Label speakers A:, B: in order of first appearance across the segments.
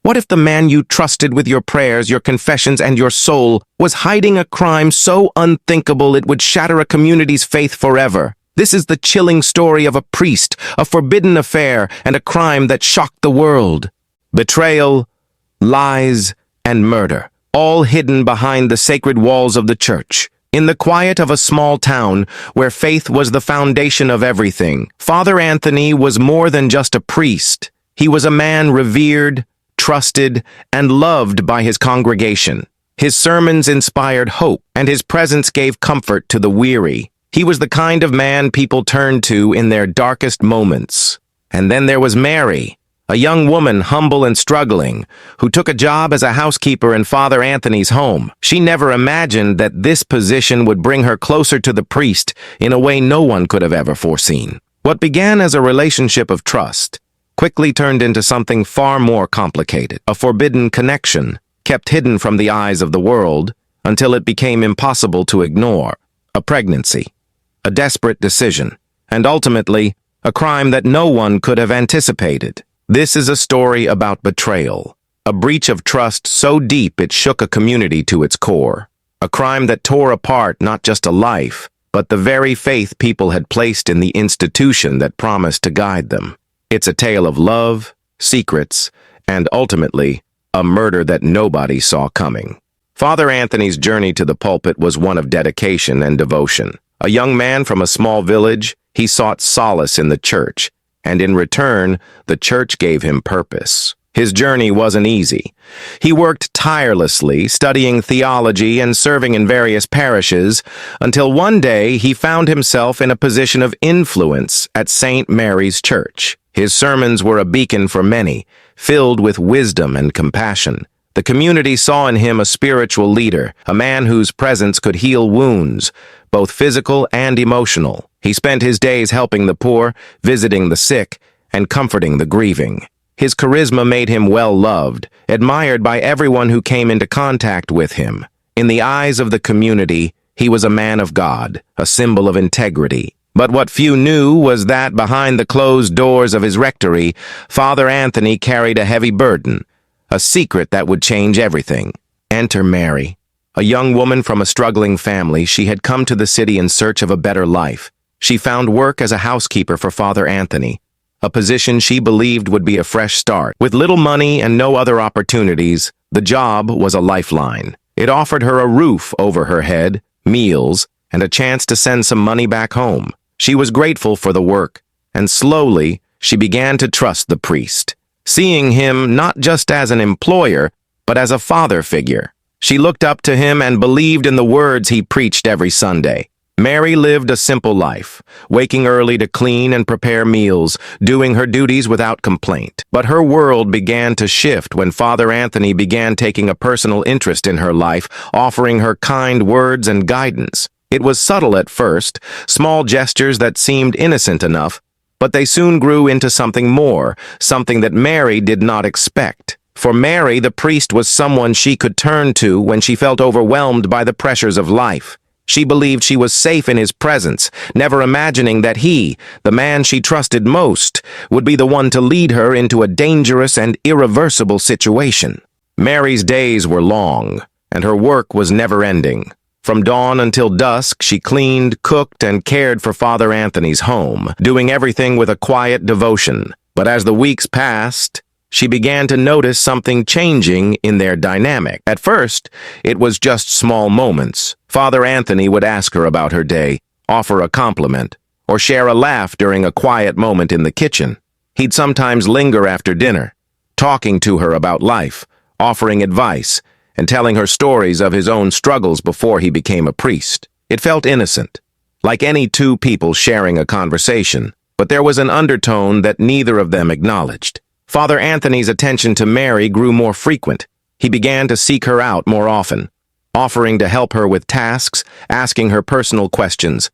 A: What if the man you trusted with your prayers, your confessions, and your soul was hiding a crime so unthinkable it would shatter a community's faith forever? This is the chilling story of a priest, a forbidden affair, and a crime that shocked the world. Betrayal, lies, and murder, all hidden behind the sacred walls of the church. In the quiet of a small town where faith was the foundation of everything, Father Anthony was more than just a priest. He was a man revered, trusted, and loved by his congregation. His sermons inspired hope, and his presence gave comfort to the weary. He was the kind of man people turned to in their darkest moments. And then there was Mary, a young woman humble and struggling, who took a job as a housekeeper in Father Anthony's home. She never imagined that this position would bring her closer to the priest in a way no one could have ever foreseen. What began as a relationship of trust quickly turned into something far more complicated, a forbidden connection, kept hidden from the eyes of the world until it became impossible to ignore. A pregnancy, a desperate decision, and ultimately, a crime that no one could have anticipated. This is a story about betrayal, a breach of trust so deep it shook a community to its core, a crime that tore apart not just a life, but the very faith people had placed in the institution that promised to guide them. It's a tale of love, secrets, and ultimately, a murder that nobody saw coming. Father Anthony's journey to the pulpit was one of dedication and devotion. A young man from a small village, he sought solace in the church, and in return, the church gave him purpose. His journey wasn't easy. He worked tirelessly, studying theology and serving in various parishes, until one day he found himself in a position of influence at St. Mary's Church. His sermons were a beacon for many, filled with wisdom and compassion. The community saw in him a spiritual leader, a man whose presence could heal wounds, both physical and emotional. He spent his days helping the poor, visiting the sick, and comforting the grieving. His charisma made him well-loved, admired by everyone who came into contact with him. In the eyes of the community, he was a man of God, a symbol of integrity. But what few knew was that behind the closed doors of his rectory, Father Anthony carried a heavy burden, a secret that would change everything. Enter Mary. A young woman from a struggling family, she had come to the city in search of a better life. She found work as a housekeeper for Father Anthony, a position she believed would be a fresh start. With little money and no other opportunities, the job was a lifeline. It offered her a roof over her head, meals, and a chance to send some money back home. She was grateful for the work, and slowly, she began to trust the priest, seeing him not just as an employer, but as a father figure. She looked up to him and believed in the words he preached every Sunday. Mary lived a simple life, waking early to clean and prepare meals, doing her duties without complaint. But her world began to shift when Father Anthony began taking a personal interest in her life, offering her kind words and guidance. It was subtle at first, small gestures that seemed innocent enough, but they soon grew into something more, something that Mary did not expect. For Mary, the priest was someone she could turn to when she felt overwhelmed by the pressures of life. She believed she was safe in his presence, never imagining that he, the man she trusted most, would be the one to lead her into a dangerous and irreversible situation. Mary's days were long, and her work was never-ending. From dawn until dusk, she cleaned, cooked, and cared for Father Anthony's home, doing everything with a quiet devotion. But as the weeks passed, she began to notice something changing in their dynamic. At first, it was just small moments. Father Anthony would ask her about her day, offer a compliment, or share a laugh during a quiet moment in the kitchen. He'd sometimes linger after dinner, talking to her about life, offering advice, and telling her stories of his own struggles before he became a priest. It felt innocent, like any two people sharing a conversation, but there was an undertone that neither of them acknowledged. Father Anthony's attention to Mary grew more frequent. He began to seek her out more often, offering to help her with tasks, asking her personal questions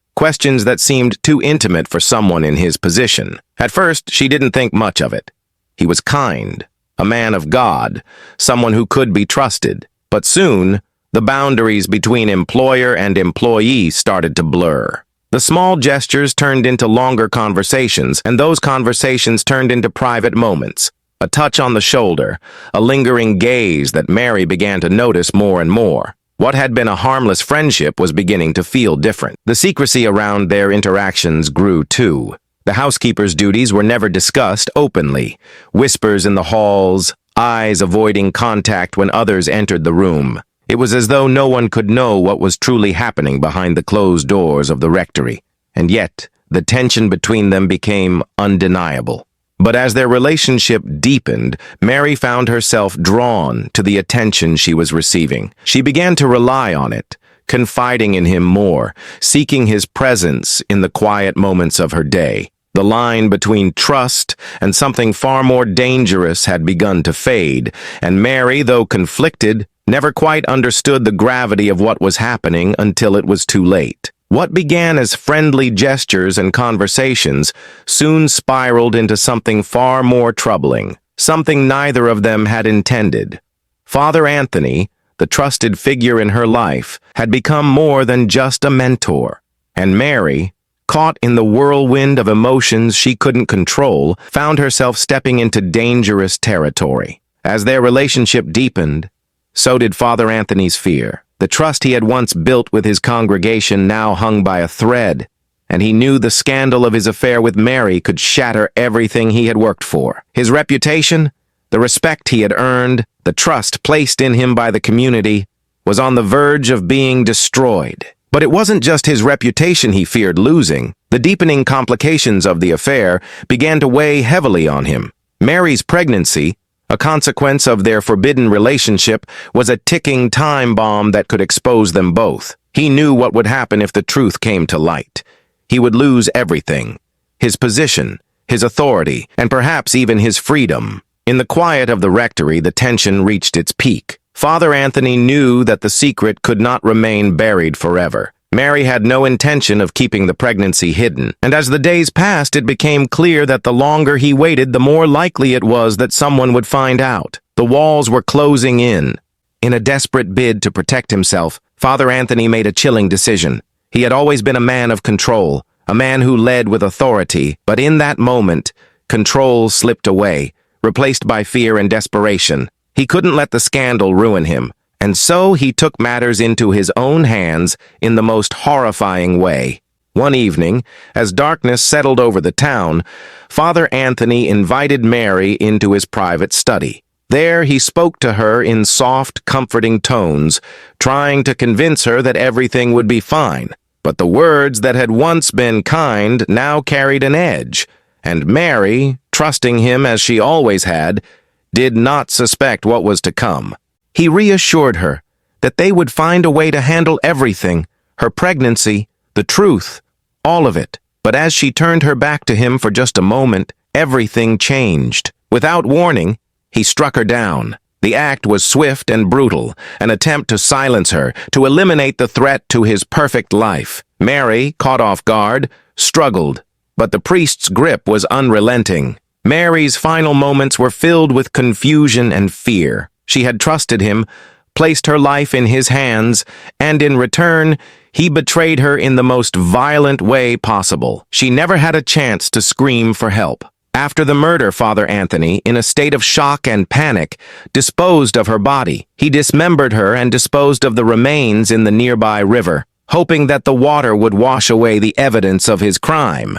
A: that seemed too intimate for someone in his position. At first, she didn't think much of it. He was kind, a man of God, someone who could be trusted. But soon, the boundaries between employer and employee started to blur. The small gestures turned into longer conversations, and those conversations turned into private moments. a touch on the shoulder, a lingering gaze that Mary began to notice more and more. What had been a harmless friendship was beginning to feel different. The secrecy around their interactions grew too. The housekeeper's duties were never discussed openly. Whispers in the halls, eyes avoiding contact when others entered the room. It was as though no one could know what was truly happening behind the closed doors of the rectory. And yet, the tension between them became undeniable. But as their relationship deepened, Mary found herself drawn to the attention she was receiving. She began to rely on it, confiding in him more, seeking his presence in the quiet moments of her day. The line between trust and something far more dangerous had begun to fade, and Mary, though conflicted, never quite understood the gravity of what was happening until it was too late. What began as friendly gestures and conversations soon spiraled into something far more troubling, something neither of them had intended. Father Anthony, the trusted figure in her life, had become more than just a mentor, and Mary, caught in the whirlwind of emotions she couldn't control, found herself stepping into dangerous territory. As their relationship deepened, so did Father Anthony's fear. The trust he had once built with his congregation now hung by a thread, and he knew the scandal of his affair with Mary could shatter everything he had worked for. His reputation, the respect he had earned, the trust placed in him by the community, was on the verge of being destroyed. But it wasn't just his reputation he feared losing. The deepening complications of the affair began to weigh heavily on him. Mary's pregnancy, a consequence of their forbidden relationship, was a ticking time bomb that could expose them both. He knew what would happen if the truth came to light. He would lose everything: his position, his authority, and perhaps even his freedom. In the quiet of the rectory, the tension reached its peak. Father Anthony knew that the secret could not remain buried forever. Mary had no intention of keeping the pregnancy hidden, and as the days passed, it became clear that the longer he waited, the more likely it was that someone would find out. The walls were closing in. In a desperate bid to protect himself, Father Anthony made a chilling decision. He had always been a man of control, a man who led with authority, but in that moment, control slipped away, replaced by fear and desperation. He couldn't let the scandal ruin him, and so he took matters into his own hands in the most horrifying way. One evening, as darkness settled over the town, Father Anthony invited Mary into his private study. There he spoke to her in soft, comforting tones, trying to convince her that everything would be fine. But the words that had once been kind now carried an edge, and Mary, trusting him as she always had, did not suspect what was to come. He reassured her that they would find a way to handle everything, her pregnancy, the truth, all of it. But as she turned her back to him for just a moment, everything changed. Without warning, he struck her down. The act was swift and brutal, an attempt to silence her, to eliminate the threat to his perfect life. Mary, caught off guard, struggled, but the priest's grip was unrelenting. Mary's final moments were filled with confusion and fear. She had trusted him, placed her life in his hands, and in return, he betrayed her in the most violent way possible. She never had a chance to scream for help. After the murder, Father Anthony, in a state of shock and panic, disposed of her body. He dismembered her and disposed of the remains in the nearby river, hoping that the water would wash away the evidence of his crime.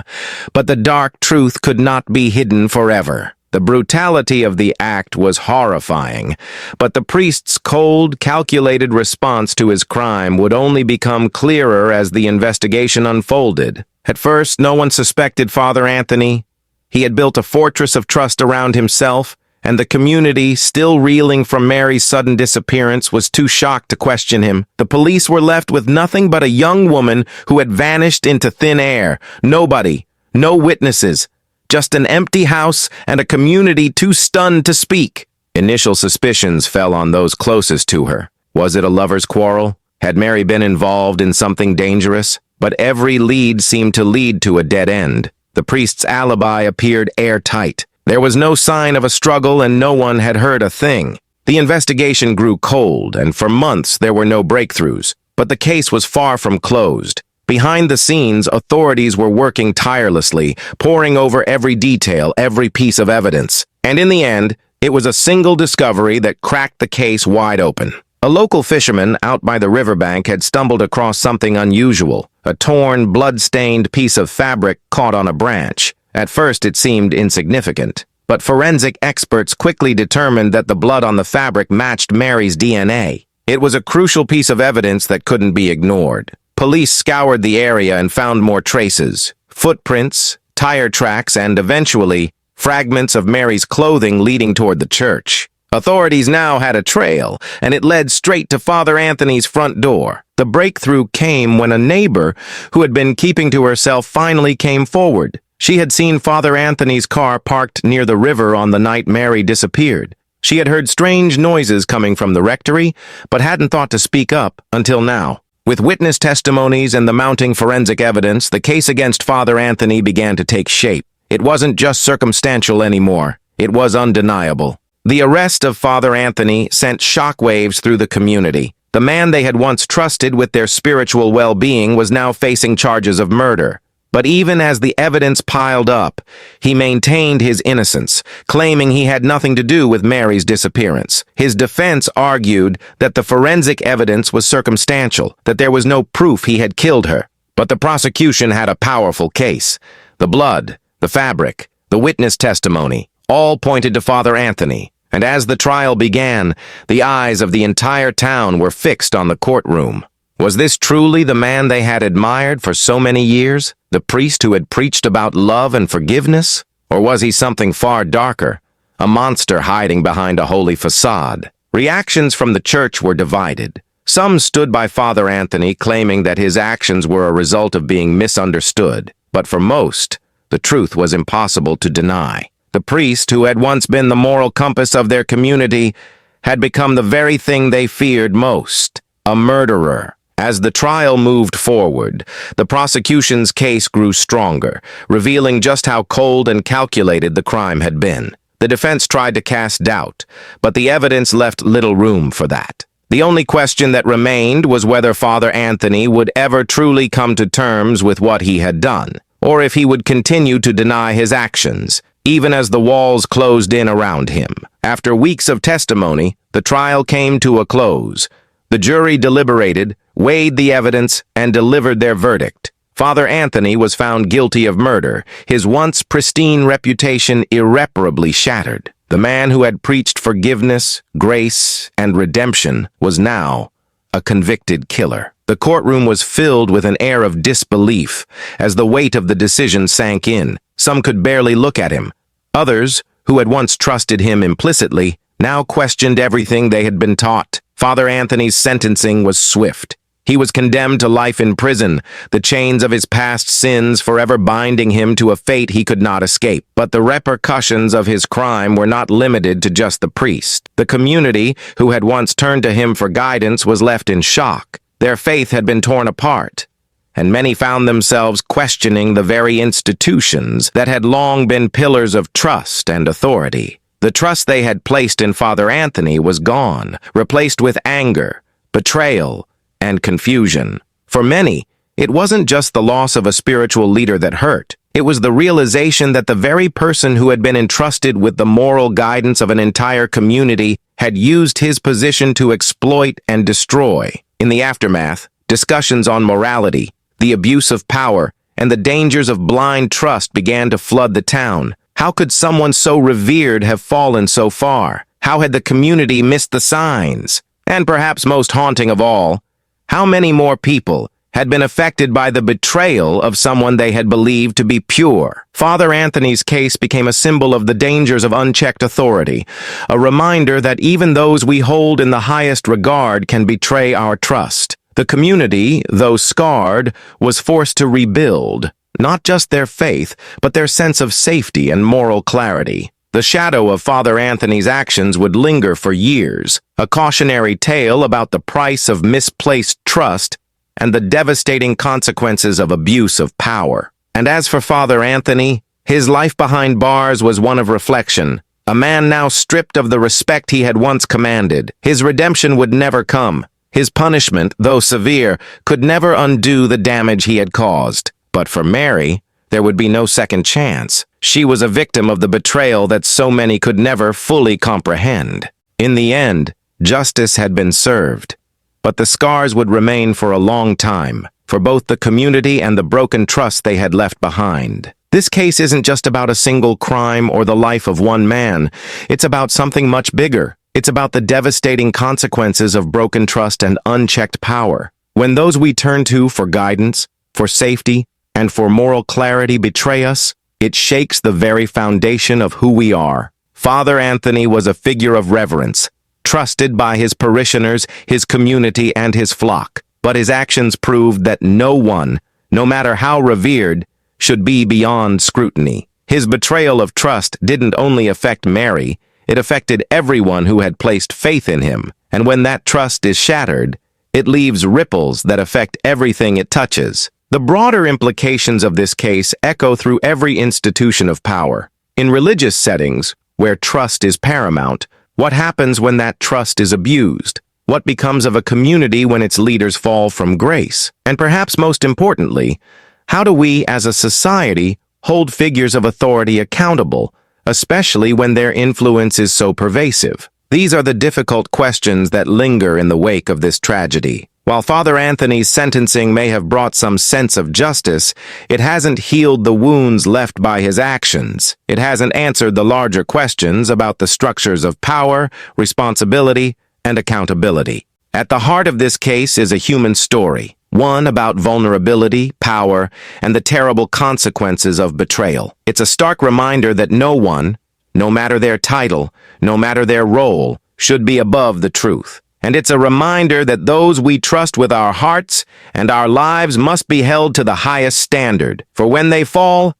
A: But the dark truth could not be hidden forever. The brutality of the act was horrifying, but the priest's cold, calculated response to his crime would only become clearer as the investigation unfolded. At first, no one suspected Father Anthony. He had built a fortress of trust around himself, and the community, still reeling from Mary's sudden disappearance, was too shocked to question him. The police were left with nothing but a young woman who had vanished into thin air. Nobody, no witnesses, just an empty house and a community too stunned to speak. Initial suspicions fell on those closest to her. Was it a lover's quarrel? Had Mary been involved in something dangerous? But every lead seemed to lead to a dead end. The priest's alibi appeared airtight. There was no sign of a struggle, and no one had heard a thing. The investigation grew cold, and for months there were no breakthroughs. But the case was far from closed. Behind the scenes, authorities were working tirelessly, poring over every detail, every piece of evidence. And in the end, It was a single discovery that cracked the case wide open. A local fisherman out by the riverbank had stumbled across something unusual, a torn, blood-stained piece of fabric caught on a branch. At first it seemed insignificant, but forensic experts quickly determined that the blood on the fabric matched Mary's DNA. It was a crucial piece of evidence that couldn't be ignored. Police scoured the area and found more traces, footprints, tire tracks, and eventually, fragments of Mary's clothing leading toward the church. Authorities now had a trail, and it led straight to Father Anthony's front door. The breakthrough came when a neighbor who had been keeping to herself finally came forward. She had seen Father Anthony's car parked near the river on the night Mary disappeared. She had heard strange noises coming from the rectory, but hadn't thought to speak up until now. With witness testimonies and the mounting forensic evidence, the case against Father Anthony began to take shape. It wasn't just circumstantial anymore. It was undeniable. The arrest of Father Anthony sent shockwaves through the community. The man they had once trusted with their spiritual well-being was now facing charges of murder. But even as the evidence piled up, he maintained his innocence, claiming he had nothing to do with Mary's disappearance. His defense argued that the forensic evidence was circumstantial, that there was no proof he had killed her. But the prosecution had a powerful case. The blood, the fabric, the witness testimony, all pointed to Father Anthony. And as the trial began, the eyes of the entire town were fixed on the courtroom. Was this truly the man they had admired for so many years? The priest who had preached about love and forgiveness? Or was he something far darker? A monster hiding behind a holy facade? Reactions from the church were divided. Some stood by Father Anthony, claiming that his actions were a result of being misunderstood. But for most, the truth was impossible to deny. The priest, who had once been the moral compass of their community, had become the very thing they feared most, a murderer. As the trial moved forward, the prosecution's case grew stronger, revealing just how cold and calculated the crime had been. The defense tried to cast doubt, but the evidence left little room for that. The only question that remained was whether Father Anthony would ever truly come to terms with what he had done, or if he would continue to deny his actions, even as the walls closed in around him. After weeks of testimony, the trial came to a close. The jury deliberated, weighed the evidence, and delivered their verdict. Father Anthony was found guilty of murder, his once pristine reputation irreparably shattered. The man who had preached forgiveness, grace, and redemption was now a convicted killer. The courtroom was filled with an air of disbelief as the weight of the decision sank in. Some could barely look at him. Others, who had once trusted him implicitly, now questioned everything they had been taught. Father Anthony's sentencing was swift. He was condemned to life in prison, the chains of his past sins forever binding him to a fate he could not escape. But the repercussions of his crime were not limited to just the priest. The community, who had once turned to him for guidance, was left in shock. Their faith had been torn apart, and many found themselves questioning the very institutions that had long been pillars of trust and authority. The trust they had placed in Father Anthony was gone, replaced with anger, betrayal, and confusion. For many, it wasn't just the loss of a spiritual leader that hurt. It was the realization that the very person who had been entrusted with the moral guidance of an entire community had used his position to exploit and destroy. In the aftermath, discussions on morality, the abuse of power, and the dangers of blind trust began to flood the town. How could someone so revered have fallen so far? How had the community missed the signs? And perhaps most haunting of all, how many more people had been affected by the betrayal of someone they had believed to be pure? Father Anthony's case became a symbol of the dangers of unchecked authority, a reminder that even those we hold in the highest regard can betray our trust. The community, though scarred, was forced to rebuild, not just their faith, but their sense of safety and moral clarity. The shadow of Father Anthony's actions would linger for years, a cautionary tale about the price of misplaced trust and the devastating consequences of abuse of power. And as for Father Anthony, his life behind bars was one of reflection, a man now stripped of the respect he had once commanded. His redemption would never come. His punishment, though severe, could never undo the damage he had caused. But for Mary, there would be no second chance. She was a victim of the betrayal that so many could never fully comprehend. In the end, justice had been served, but the scars would remain for a long time, for both the community and the broken trust they had left behind. This case isn't just about a single crime or the life of one man. It's about something much bigger. It's about the devastating consequences of broken trust and unchecked power. When those we turn to for guidance, for safety, and for moral clarity betray us, it shakes the very foundation of who we are. Father Anthony was a figure of reverence, trusted by his parishioners, his community, and his flock. But his actions proved that no one, no matter how revered, should be beyond scrutiny. His betrayal of trust didn't only affect Mary, it affected everyone who had placed faith in him. And when that trust is shattered, it leaves ripples that affect everything it touches. The broader implications of this case echo through every institution of power. In religious settings, where trust is paramount, what happens when that trust is abused? What becomes of a community when its leaders fall from grace? And perhaps most importantly, how do we as a society hold figures of authority accountable, especially when their influence is so pervasive? These are the difficult questions that linger in the wake of this tragedy. While Father Anthony's sentencing may have brought some sense of justice, it hasn't healed the wounds left by his actions. It hasn't answered the larger questions about the structures of power, responsibility, and accountability. At the heart of this case is a human story, one about vulnerability, power, and the terrible consequences of betrayal. It's a stark reminder that no one, no matter their title, no matter their role, should be above the truth. And it's a reminder that those we trust with our hearts and our lives must be held to the highest standard. For when they fall,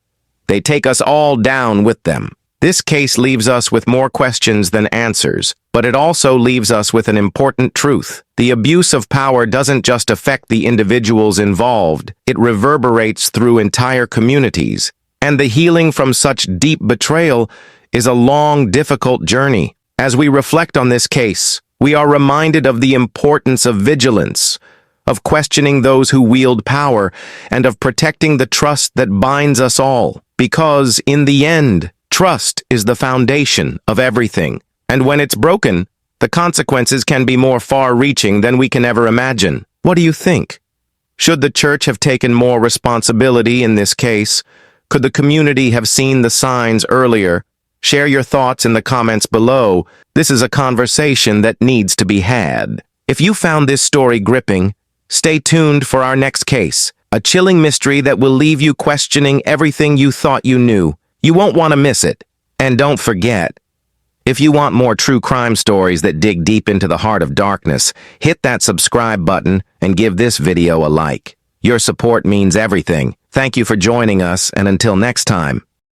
A: they take us all down with them. This case leaves us with more questions than answers, but it also leaves us with an important truth. The abuse of power doesn't just affect the individuals involved, it reverberates through entire communities. And the healing from such deep betrayal is a long, difficult journey. As we reflect on this case, we are reminded of the importance of vigilance, of questioning those who wield power, and of protecting the trust that binds us all. Because, in the end, trust is the foundation of everything. And when it's broken, the consequences can be more far-reaching than we can ever imagine. What do you think? Should the church have taken more responsibility in this case? Could the community have seen the signs earlier? Share your thoughts in the comments below. This is a conversation that needs to be had. If you found this story gripping, stay tuned for our next case, a chilling mystery that will leave you questioning everything you thought you knew. You won't want to miss it. And don't forget, if you want more true crime stories that dig deep into the heart of darkness, hit that subscribe button and give this video a like. Your support means everything. Thank you for joining us, and until next time.